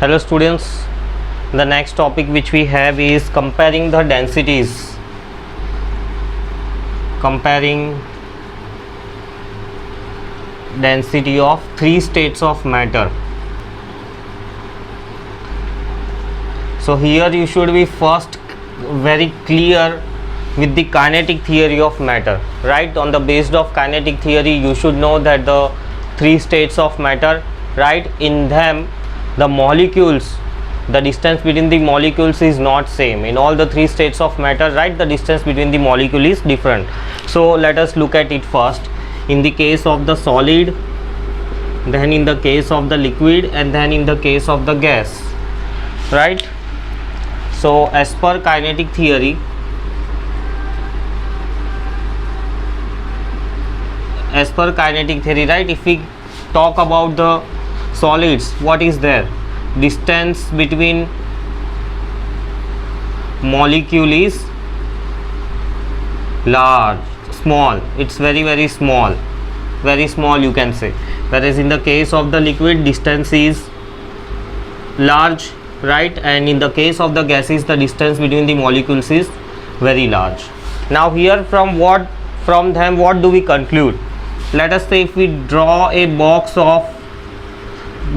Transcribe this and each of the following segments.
Hello students, the next topic which we have is comparing the densities. Comparing density of three states of matter. So here you should be first very clear with the kinetic theory of matter, right? On the basis of kinetic theory you should know that the three states of matter, right? In them the molecules, the distance between the molecules is not same in all the three states of matter, right? The distance between the molecule is different. So let us look at it first. In the case of the solid, then in the case of the liquid, and then in the case of the gas, right? So as per kinetic theory, right, if we talk about the solids, what is there? Distance between molecule is large, small, it's very small, very small you can say. Whereas in the case of the liquid, distance is large, right? And in the case of the gases, the distance between the molecules is very large. Now here from them what do we conclude? Let us say if we draw a box of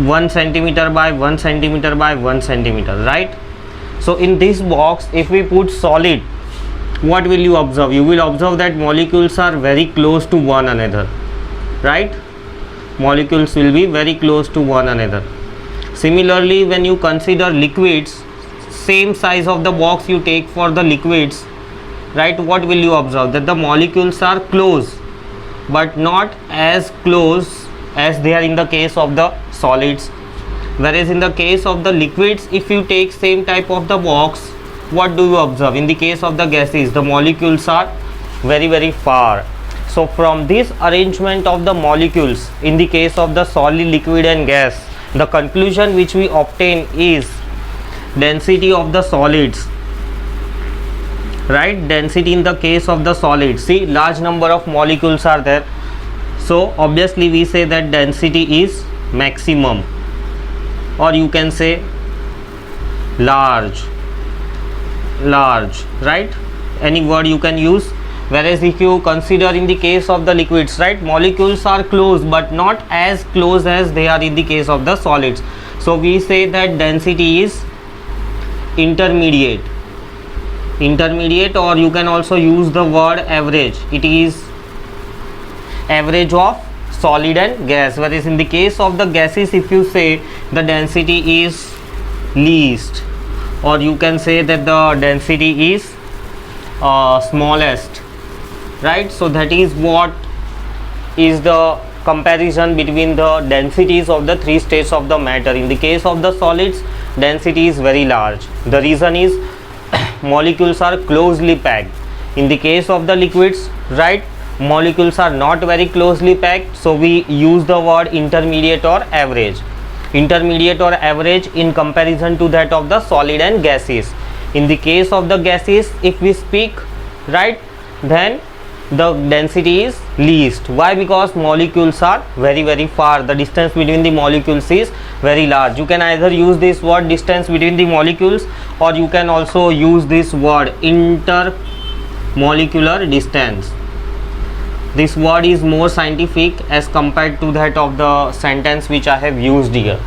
1 centimeter by 1 centimeter by 1 centimeter, right? So in this box if we put solid, what will you observe? You will observe that molecules are very close to one another, right? Molecules will be very close to one another. Similarly, when you consider liquids, same size of the box you take for the liquids, right? What will you observe? That the molecules are close but not as close as they are in the case of the solids. Whereas in the case of the liquids, if you take same type of the box, what do you observe? In the case of the gases, the molecules are very far. So from this arrangement of the molecules in the case of the solid, liquid and gas, the conclusion which we obtain is density of the solids, right? Density in the case of the solids, see, large number of molecules are there, so obviously we say that density is maximum, or you can say large, right? Any word you can use. Whereas if you consider in the case of the liquids, right, molecules are close but not as close as they are in the case of the solids, so we say that density is intermediate, or you can also use the word average. It is average of solid and gas. Whereas in the case of the gases, if you say the density is least, or you can say that the density is smallest, right? So that is what is the comparison between the densities of the three states of the matter. In the case of the solids, density is very large. The reason is molecules are closely packed. In the case of the liquids, right, molecules are not very closely packed, so we use the word intermediate or average. Intermediate or average in comparison to that of the solid and gases. In the case of the gases, if we speak, right, then the density is least. Why? Because molecules are very far, the distance between the molecules is very large. You can either use this word distance between the molecules, or you can also use this word intermolecular distance. This word is more scientific as compared to that of the sentence which I have used here.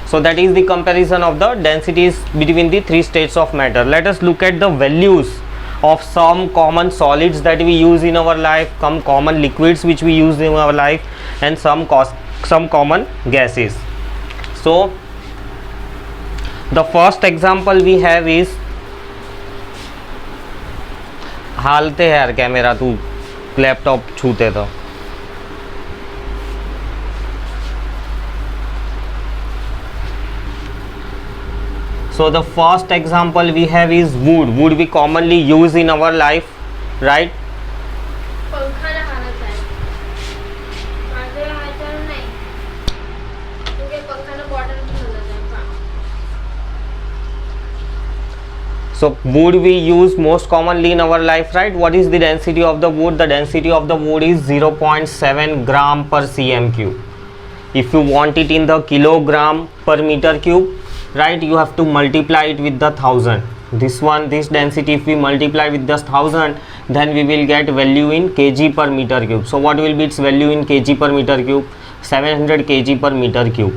So that is the comparison of the densities between the three states of matter. Let us look at the values of some common solids that we use in our life, some common liquids which we use in our life, and some common gases. So the first example we have is, हालते है यार camera, तू laptop छूते तो. So the first example we have is wood. Wood we commonly use in our life, right? पंखा हालत आहे माझे हाताला नाही तुझे पंखाने बॉटल ठेवलं आहे. So wood we use most commonly in our life, right? What is the density of the wood? The density of the wood is 0.7 gram per cm cube. If you want it in the kilogram per meter cube, right, you have to multiply it with the 1000. This density, if we multiply with this 1000, then we will get value in kg per meter cube. So what will be its value in kg per meter cube? 700 kg per meter cube.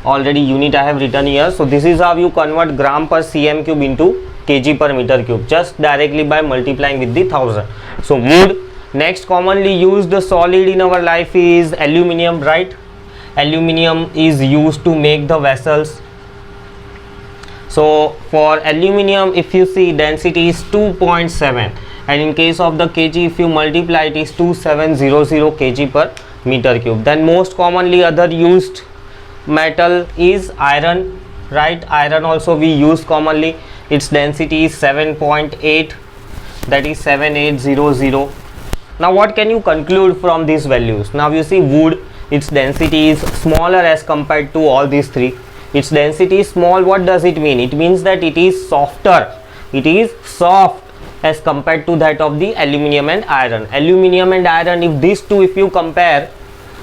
Already unit I have written here. So this is how you convert gram per cm cube into kg per meter cube, just directly by multiplying with the 1000. So wood. Next commonly used solid in our life is aluminium, right? Aluminium is used to make the vessels. So for aluminium, if you see, density is 2.7, and in case of the kg, if you multiply, it is 2700 kg per meter cube. Then most commonly other used metal is iron, right? Iron also we use commonly. Its density is 7.8, that is 7800. Now what can you conclude from these values? Now you see, wood, its density is smaller as compared to all these three. Its density is small. What does it mean? It means that it is softer. It is soft as compared to that of the aluminium and iron. Aluminium and iron, if these two, if you compare,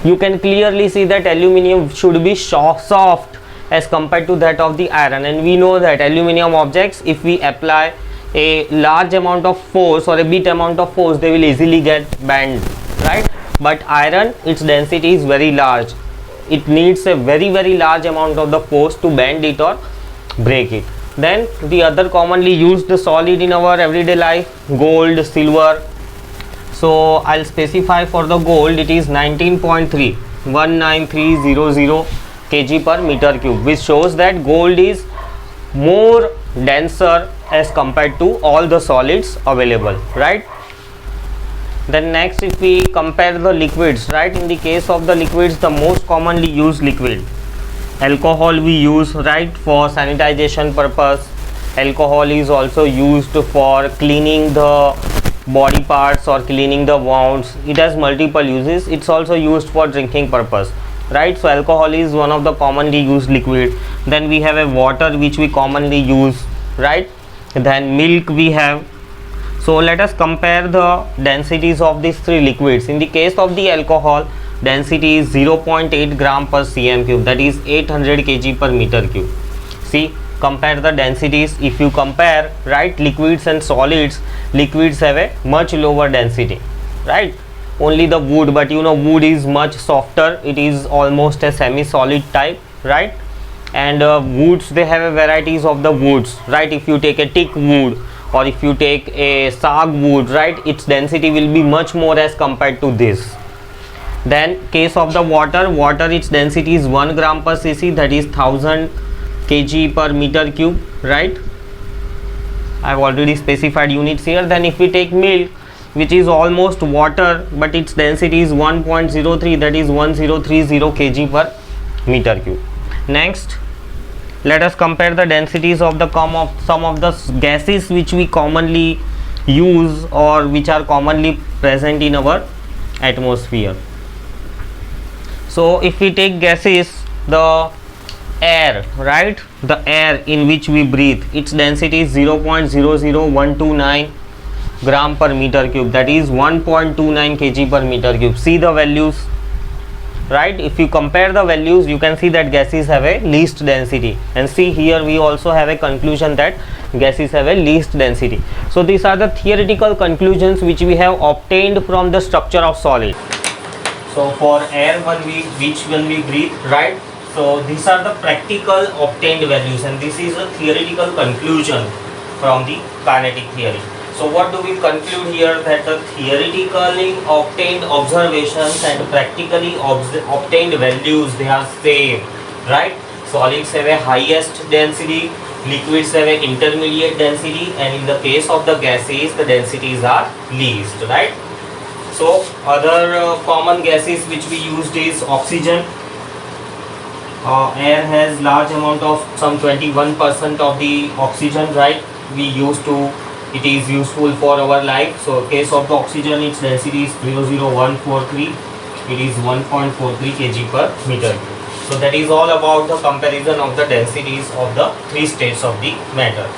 you can clearly see that aluminium should be soft as compared to that of the iron. And we know that aluminium objects, if we apply a large amount of force or a bit amount of force, they will easily get bent, right? But iron, its density is very large. It needs a very large amount of the force to bend it or break it. Then the other commonly used solid in our everyday life, gold, silver. So I'll specify for the gold, it is 19300 kg per meter cube, which shows that gold is more denser as compared to all the solids available, right? Then next, if we compare the liquids, right, in the case of the liquids, the most commonly used liquid, alcohol we use, right, for sanitization purpose. Alcohol is also used for cleaning the body parts or cleaning the wounds. It has multiple uses. It's also used for drinking purpose, right? So alcohol is one of the commonly used liquid. Then we have a water which we commonly use, right? Then milk we have. So let us compare the densities of these three liquids. In the case of the alcohol, density is 0.8 gram per cm cube, that is 800 kg per meter cube. See, compare the densities. If you compare, right, liquids and solids, liquids have a much lower density, right? Only the wood, but you know, wood is much softer. It is almost a semi-solid type, right? And woods, they have a varieties of the woods, right? If you take a teak wood or if you take a sag wood, right, its density will be much more as compared to this. Then case of the water, its density is 1 gram per cc, that is 1000 kg per meter cube, right? I have already specified units here. Then if we take milk, which is almost water, but its density is 1.03, that is 1030 kg per meter cube. Next, let us compare the densities of the some of the gases which we commonly use or which are commonly present in our atmosphere. So if we take gases, the air, right, the air in which we breathe, its density is 0.00129 gram per meter cube, that is 1.29 kg per meter cube. See the values, right? If you compare the values, you can see that gases have a least density, and see here we also have a conclusion that gases have a least density. So these are the theoretical conclusions which we have obtained from the structure of solid. So for air, which when we breathe, right? So these are the practical obtained values, and this is a theoretical conclusion from the kinetic theory. So what do we conclude here? That the theoretically obtained observations and practically obtained values, they are same, right? Solids have a highest density, liquids have an intermediate density, and in the case of the gases, the densities are least, right? So other common gases which we used is oxygen. Air has large amount of some 21% of the oxygen, right? It is useful for our life. So case of the oxygen, its density is 00143, it is 1.43 kg per meter. So that is all about the comparison of the densities of the three states of the matter.